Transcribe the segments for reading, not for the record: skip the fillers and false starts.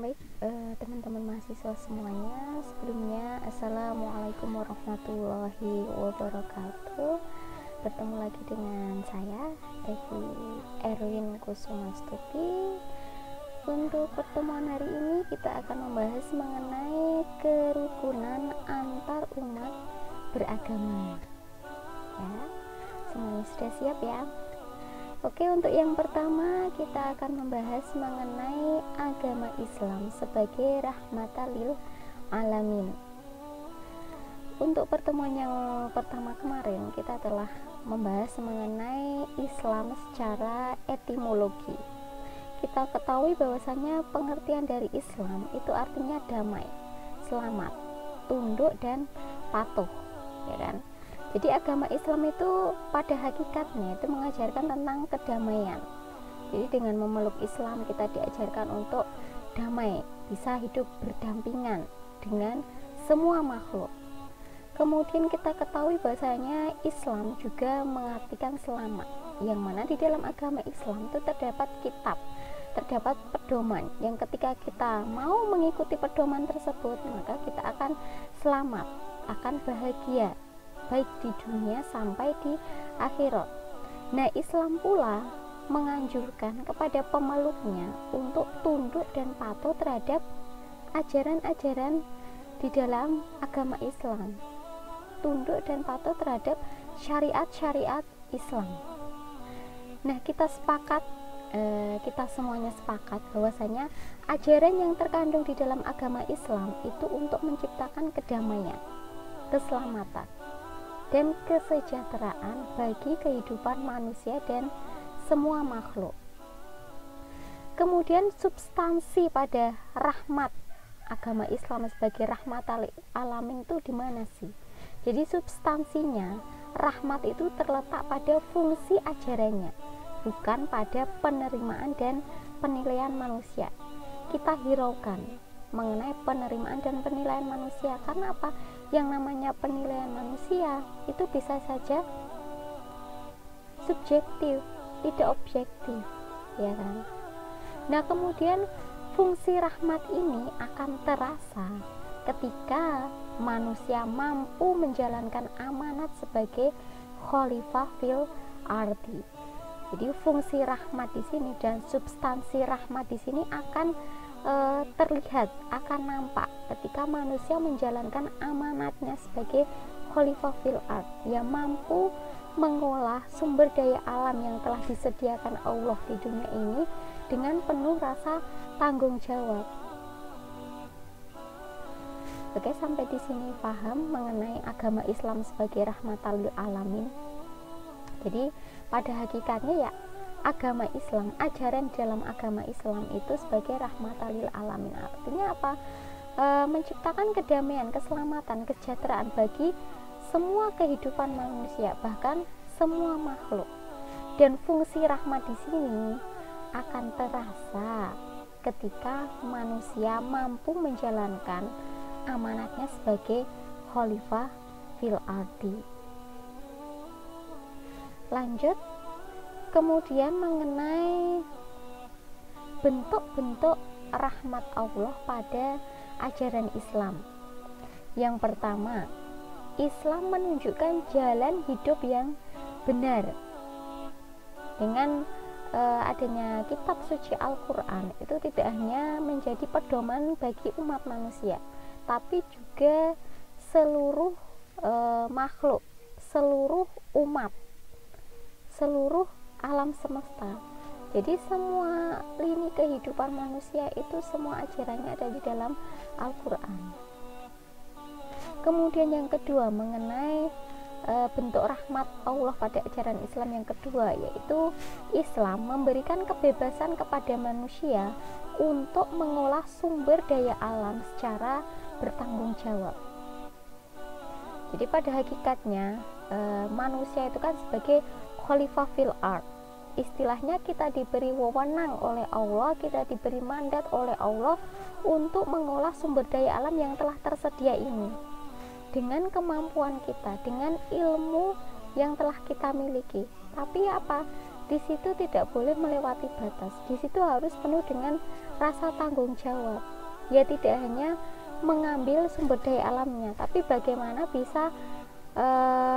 Baik, teman-teman mahasiswa semuanya, sebelumnya Assalamualaikum warahmatullahi wabarakatuh. Bertemu lagi dengan saya, Egi Erwin Kusumastuti. Untuk pertemuan hari ini kita akan membahas mengenai kerukunan antar umat beragama. Ya, semuanya sudah siap ya? Oke, untuk yang pertama kita akan membahas mengenai agama Islam sebagai rahmatan lil alamin. Untuk pertemuan yang pertama kemarin kita telah membahas mengenai Islam secara etimologi. Kita ketahui bahwasanya pengertian dari Islam itu artinya damai, selamat, tunduk dan patuh, ya kan? Jadi agama Islam itu pada hakikatnya itu mengajarkan tentang kedamaian. Jadi dengan memeluk Islam kita diajarkan untuk damai, bisa hidup berdampingan dengan semua makhluk. Kemudian kita ketahui bahwasanya Islam juga mengartikan selamat, yang mana di dalam agama Islam itu terdapat kitab, terdapat pedoman, yang ketika kita mau mengikuti pedoman tersebut maka kita akan selamat, akan bahagia, baik di dunia sampai di akhirat. Nah, Islam pula menganjurkan kepada pemeluknya untuk tunduk dan patuh terhadap ajaran-ajaran di dalam agama Islam, tunduk dan patuh terhadap syariat-syariat Islam. Nah, kita semuanya sepakat bahwasanya ajaran yang terkandung di dalam agama Islam itu untuk menciptakan kedamaian, keselamatan, dan kesejahteraan bagi kehidupan manusia dan semua makhluk. Kemudian substansi pada rahmat agama Islam sebagai rahmatan lil alamin itu di mana sih? Jadi substansinya rahmat itu terletak pada fungsi ajarannya, bukan pada penerimaan dan penilaian manusia. Kita hiraukan mengenai penerimaan dan penilaian manusia, karena apa? Yang namanya penilaian manusia itu bisa saja subjektif, tidak objektif, ya kan? Nah, kemudian fungsi rahmat ini akan terasa ketika manusia mampu menjalankan amanat sebagai khalifah fil ardi. Jadi fungsi rahmat di sini dan substansi rahmat di sini akan terlihat, akan nampak ketika manusia menjalankan amanatnya sebagai khalifah fil ard, yang mampu mengolah sumber daya alam yang telah disediakan Allah di dunia ini dengan penuh rasa tanggung jawab. Oke, sampai di sini paham mengenai agama Islam sebagai rahmatan lil alamin. Jadi pada hakikatnya ya, agama Islam, ajaran dalam agama Islam itu sebagai rahmatan lil alamin. Artinya apa? Menciptakan kedamaian, keselamatan, kesejahteraan bagi semua kehidupan manusia, bahkan semua makhluk. Dan fungsi rahmat di sini akan terasa ketika manusia mampu menjalankan amanatnya sebagai khalifah fil ardi. Lanjut, kemudian mengenai bentuk-bentuk rahmat Allah pada ajaran Islam. Yang pertama, Islam menunjukkan jalan hidup yang benar. Dengan adanya kitab suci Al-Quran itu tidak hanya menjadi pedoman bagi umat manusia, tapi juga seluruh makhluk, seluruh umat, seluruh alam semesta. Jadi semua lini kehidupan manusia itu semua ajarannya ada di dalam Al-Quran. Kemudian yang kedua mengenai bentuk rahmat Allah pada ajaran Islam yang kedua, yaitu Islam memberikan kebebasan kepada manusia untuk mengolah sumber daya alam secara bertanggung jawab. Jadi pada hakikatnya manusia itu kan sebagai khalifah fil ard. Istilahnya kita diberi wewenang oleh Allah, kita diberi mandat oleh Allah untuk mengolah sumber daya alam yang telah tersedia ini dengan kemampuan kita, dengan ilmu yang telah kita miliki. Tapi apa? Di situ tidak boleh melewati batas. Di situ harus penuh dengan rasa tanggung jawab. Ya, tidak hanya mengambil sumber daya alamnya, tapi bagaimana bisa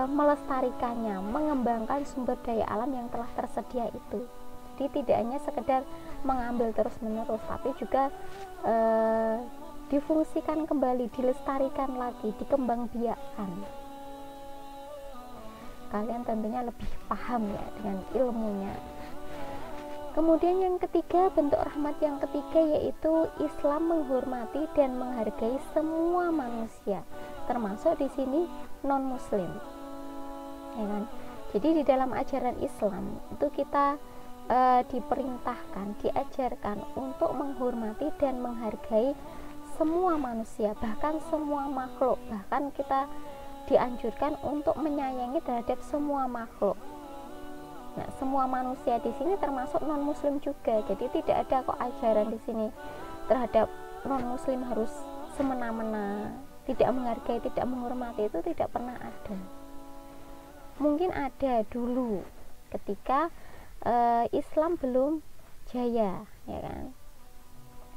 melestarikannya, mengembangkan sumber daya alam yang telah tersedia itu. Jadi tidak hanya sekedar mengambil terus-menerus, tapi juga difungsikan kembali, dilestarikan lagi, dikembangbiakkan. Kalian tentunya lebih paham ya dengan ilmunya. Kemudian yang ketiga, bentuk rahmat yang ketiga yaitu Islam menghormati dan menghargai semua manusia, termasuk di sini non muslim, ya kan? Jadi di dalam ajaran Islam itu kita diperintahkan, diajarkan untuk menghormati dan menghargai semua manusia, bahkan semua makhluk. Bahkan kita dianjurkan untuk menyayangi terhadap semua makhluk. Nah, semua manusia di sini termasuk non muslim juga. Jadi tidak ada kok ajaran di sini terhadap non muslim harus semena-mena, tidak menghargai, tidak menghormati, itu tidak pernah ada. Mungkin ada dulu ketika Islam belum jaya, ya kan?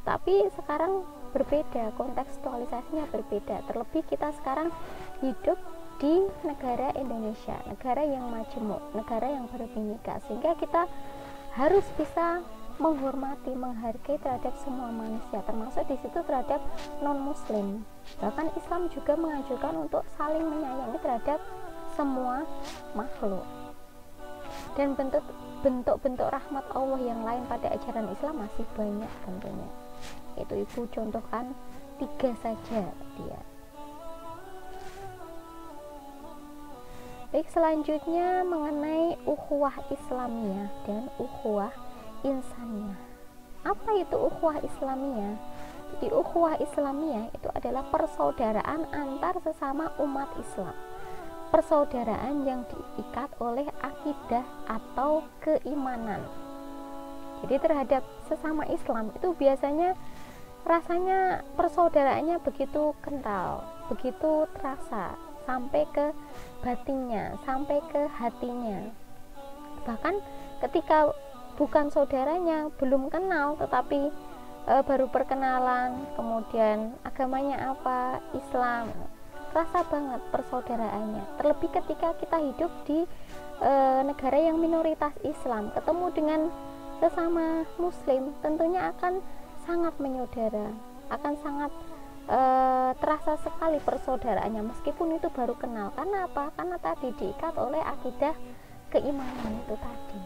Tapi sekarang berbeda, kontekstualisasinya berbeda. Terlebih kita sekarang hidup di negara Indonesia, negara yang majemuk, negara yang berbhinneka, sehingga kita harus bisa menghormati, menghargai terhadap semua manusia, termasuk di situ terhadap non muslim. Bahkan Islam juga menganjurkan untuk saling menyayangi terhadap semua makhluk. Dan bentuk-bentuk rahmat Allah yang lain pada ajaran Islam masih banyak tentunya. Itu ibu contohkan 3 saja dia. Baik, selanjutnya mengenai ukhuwah Islamiyah dan ukhuwah insaniyah. Apa itu ukhuwah Islamiyah? Jadi ukhuwah Islamiyah itu adalah persaudaraan antar sesama umat Islam. Persaudaraan yang diikat oleh akidah atau keimanan. Jadi terhadap sesama Islam itu biasanya rasanya persaudaraannya begitu kental, begitu terasa, sampai ke batinnya, sampai ke hatinya. Bahkan ketika bukan saudaranya, belum kenal, tetapi baru perkenalan, kemudian agamanya apa, Islam, rasa banget persaudaraannya. Terlebih ketika kita hidup di negara yang minoritas Islam, ketemu dengan sesama muslim, tentunya akan sangat menyodara, akan sangat terasa sekali persaudaraannya meskipun itu baru kenal. Karena apa? Karena tadi diikat oleh akidah keimanan itu tadi.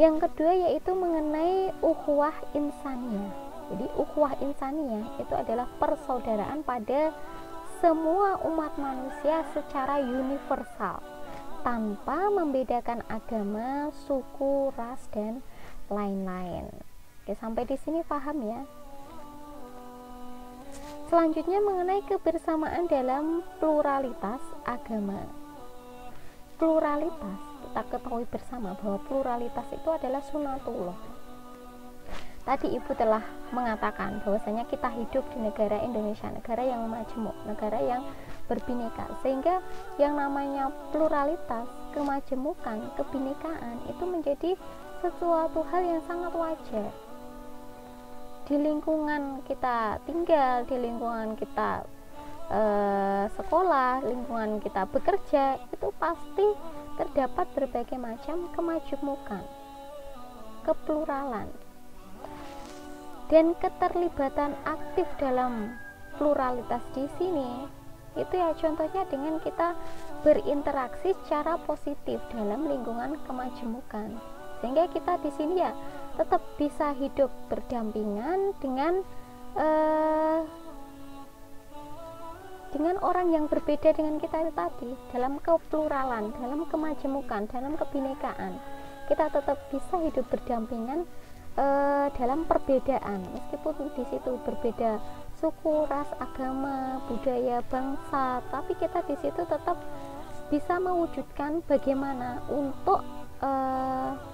Yang kedua yaitu mengenai ukhuwah insaniyah. Jadi ukhuwah insaniyah itu adalah persaudaraan pada semua umat manusia secara universal, tanpa membedakan agama, suku, ras, dan lain-lain. Oke, sampai di sini paham ya? Selanjutnya mengenai kebersamaan dalam pluralitas agama. Pluralitas, kita ketahui bersama bahwa pluralitas itu adalah sunatullah. Tadi ibu telah mengatakan bahwasanya kita hidup di negara Indonesia, negara yang majemuk, negara yang berbhinneka, sehingga yang namanya pluralitas, kemajemukan, kebhinekaan itu menjadi sesuatu hal yang sangat wajar. Di lingkungan kita tinggal, di lingkungan kita sekolah, lingkungan kita bekerja, itu pasti terdapat berbagai macam kemajemukan, kepluralan, dan keterlibatan aktif dalam pluralitas di sini. Itu ya contohnya dengan kita berinteraksi secara positif dalam lingkungan kemajemukan, sehingga kita di sini ya tetap bisa hidup berdampingan dengan orang yang berbeda dengan kita itu tadi, dalam kepluralan, dalam kemajemukan, dalam kebhinekaan. Kita tetap bisa hidup berdampingan dalam perbedaan, meskipun di situ berbeda suku, ras, agama, budaya, bangsa, tapi kita di situ tetap bisa mewujudkan bagaimana untuk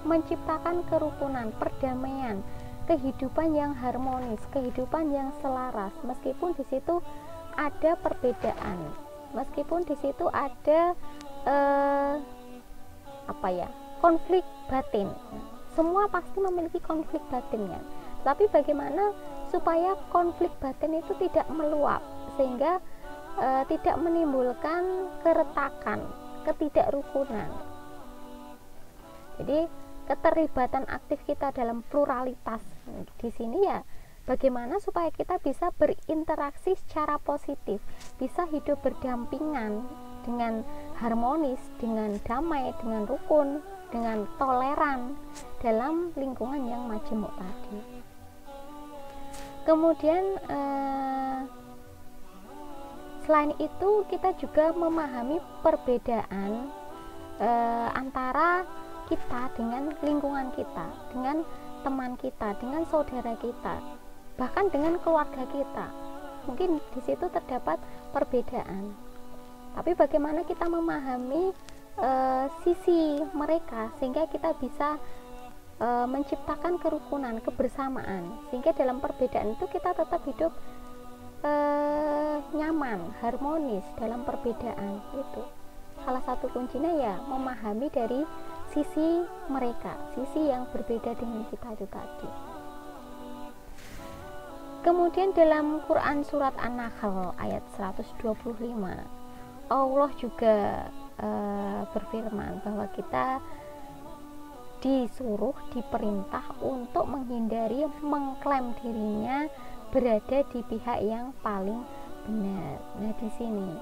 menciptakan kerukunan, perdamaian, kehidupan yang harmonis, kehidupan yang selaras, meskipun di situ ada perbedaan, meskipun di situ ada konflik batin. Semua pasti memiliki konflik batinnya. Tapi bagaimana supaya konflik batin itu tidak meluap sehingga tidak menimbulkan keretakan, ketidakrukunan. Jadi keterlibatan aktif kita dalam pluralitas di sini ya, bagaimana supaya kita bisa berinteraksi secara positif, bisa hidup berdampingan dengan harmonis, dengan damai, dengan rukun, dengan toleran dalam lingkungan yang majemuk tadi. Kemudian selain itu kita juga memahami perbedaan antara kita dengan lingkungan kita, dengan teman kita, dengan saudara kita, bahkan dengan keluarga kita. Mungkin di situ terdapat perbedaan. Tapi bagaimana kita memahami sisi mereka sehingga kita bisa menciptakan kerukunan, kebersamaan, sehingga dalam perbedaan itu kita tetap hidup nyaman, harmonis dalam perbedaan. Itu salah satu kuncinya ya, memahami dari sisi mereka, sisi yang berbeda dengan kita itu tadi. Kemudian dalam Quran surat An-Nahl ayat 125, Allah juga berfirman bahwa kita disuruh, diperintah untuk menghindari mengklaim dirinya berada di pihak yang paling benar. Nah, di sini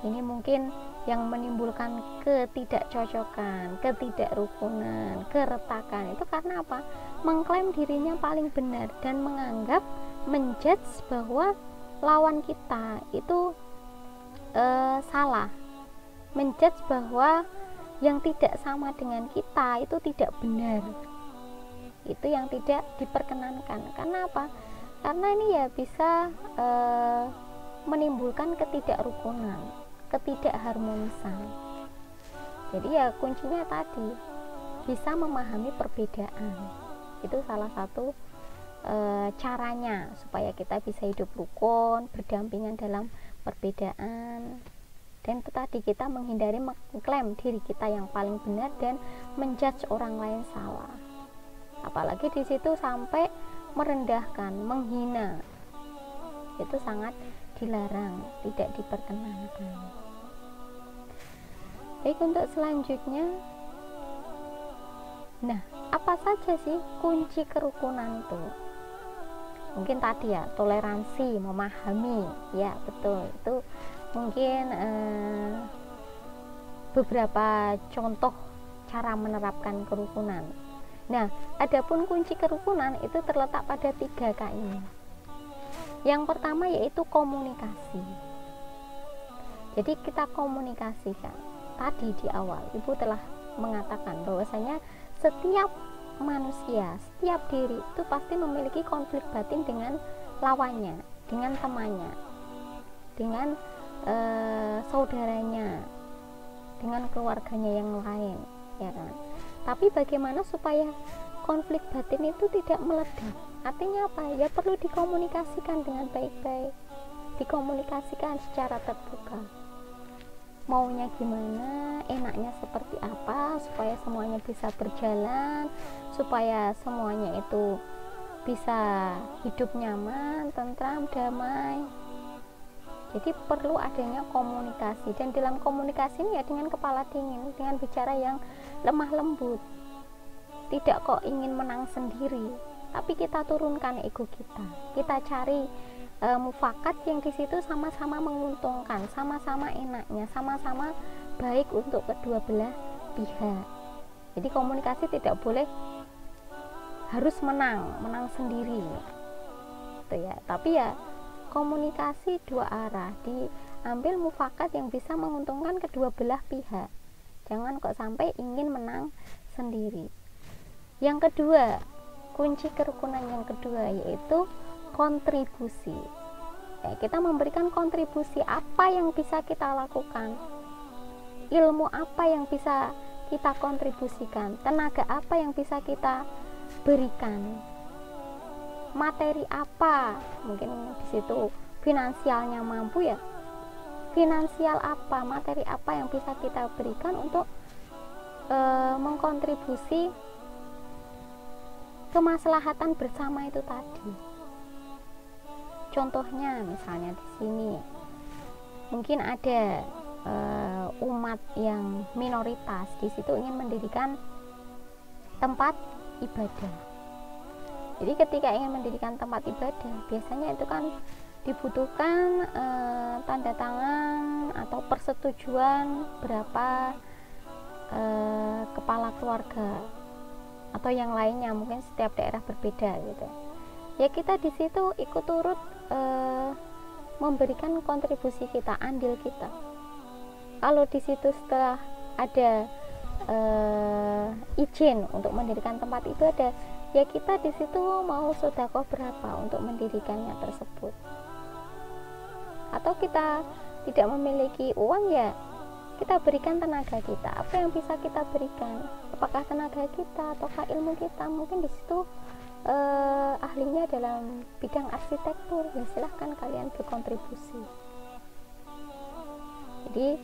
ini mungkin yang menimbulkan ketidakcocokan, ketidakrukunan, keretakan itu karena apa? Mengklaim dirinya paling benar dan menganggap, menjudge bahwa lawan kita itu salah, menjudge bahwa yang tidak sama dengan kita itu tidak benar. Itu yang tidak diperkenankan. Karena apa? Karena ini ya bisa menimbulkan ketidakrukunan, ketidakharmonisan. Jadi ya kuncinya tadi, bisa memahami perbedaan. Itu salah satu caranya supaya kita bisa hidup rukun, berdampingan dalam perbedaan. Dan itu tadi, kita menghindari mengklaim diri kita yang paling benar dan menjudge orang lain salah. Apalagi di situ sampai merendahkan, menghina. Itu sangat dilarang, tidak diperkenankan. Baik, untuk selanjutnya, nah, apa saja sih kunci kerukunan itu? Mungkin tadi ya, toleransi, memahami, ya betul, itu mungkin beberapa contoh cara menerapkan kerukunan. Nah, adapun kunci kerukunan itu terletak pada 3K ini. Yang pertama yaitu komunikasi. Jadi kita komunikasikan. Tadi di awal Ibu telah mengatakan bahwasanya setiap manusia, setiap diri itu pasti memiliki konflik batin dengan lawannya, dengan temannya, dengan saudaranya, dengan keluarganya yang lain, ya kan? Tapi bagaimana supaya konflik batin itu tidak meledak? Artinya apa? Ya perlu dikomunikasikan dengan baik-baik, dikomunikasikan secara terbuka. Maunya gimana, enaknya seperti apa, supaya semuanya bisa berjalan, supaya semuanya itu bisa hidup nyaman, tentram, damai. Jadi perlu adanya komunikasi, dan dalam komunikasi ini ya dengan kepala dingin, dengan bicara yang lemah lembut. Tidak kok ingin menang sendiri, tapi kita turunkan ego kita. Kita cari mufakat yang di situ sama-sama menguntungkan, sama-sama enaknya, sama-sama baik untuk kedua belah pihak. Jadi komunikasi tidak boleh harus menang sendiri. Itu ya, tapi ya komunikasi dua arah, diambil mufakat yang bisa menguntungkan kedua belah pihak. Jangan kok sampai ingin menang sendiri. Yang kedua, kunci kerukunan yang kedua yaitu kontribusi. Ya, kita memberikan kontribusi apa yang bisa kita lakukan, ilmu apa yang bisa kita kontribusikan, tenaga apa yang bisa kita berikan, materi apa, mungkin di situ finansialnya mampu ya, finansial apa, materi apa yang bisa kita berikan untuk mengkontribusi kemaslahatan bersama itu tadi. Contohnya misalnya di sini mungkin ada umat yang minoritas, di situ ingin mendirikan tempat ibadah. Jadi ketika ingin mendirikan tempat ibadah, biasanya itu kan dibutuhkan tanda tangan atau persetujuan berapa kepala keluarga atau yang lainnya, mungkin setiap daerah berbeda gitu. Ya kita di situ ikut turut memberikan kontribusi kita, andil kita. Kalau di situ setelah ada izin untuk mendirikan tempat ibadah, ya kita di situ mau sedekah berapa untuk mendirikannya tersebut. Atau kita tidak memiliki uang, ya kita berikan tenaga kita. Apa yang bisa kita berikan? Apakah tenaga kita ataukah ilmu kita? Mungkin di situ ahlinya dalam bidang arsitektur, ya silahkan kalian berkontribusi. Jadi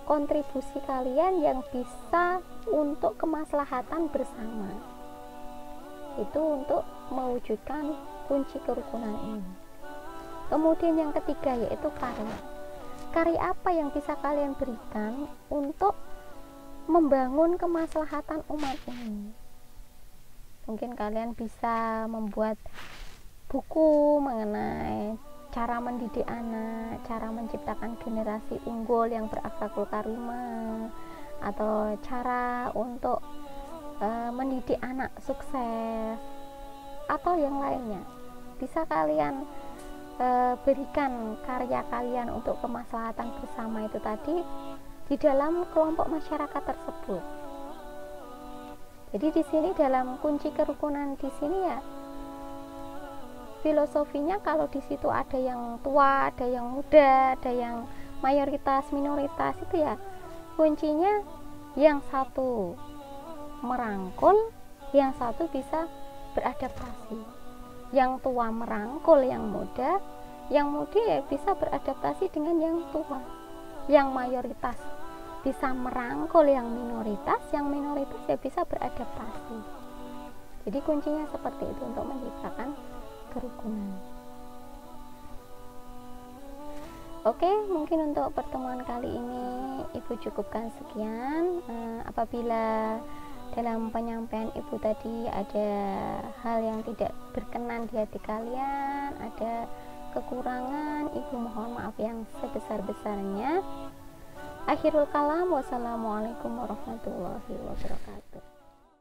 kontribusi kalian yang bisa untuk kemaslahatan bersama, itu untuk mewujudkan kunci kerukunan ini. Kemudian yang ketiga yaitu karya. Karya apa yang bisa kalian berikan untuk membangun kemaslahatan umat ini? Mungkin kalian bisa membuat buku mengenai cara mendidik anak, cara menciptakan generasi unggul yang berakhlakul karimah, atau cara untuk mendidik anak sukses, atau yang lainnya. Bisa kalian berikan karya kalian untuk kemaslahatan bersama itu tadi di dalam kelompok masyarakat tersebut. Jadi di sini dalam kunci kerukunan di sini ya, filosofinya kalau di situ ada yang tua, ada yang muda, ada yang mayoritas, minoritas, itu ya kuncinya yang satu merangkul, yang satu bisa beradaptasi. Yang tua merangkul yang muda ya bisa beradaptasi dengan yang tua. Yang mayoritas bisa merangkul yang minoritas ya bisa beradaptasi. Jadi kuncinya seperti itu untuk menciptakan kerukunan. Oke, mungkin untuk pertemuan kali ini Ibu cukupkan sekian. Apabila dalam penyampaian Ibu tadi ada hal yang tidak berkenan di hati kalian, ada kekurangan, Ibu mohon maaf yang sebesar-besarnya. Akhirul kalam, wassalamualaikum warahmatullahi wabarakatuh.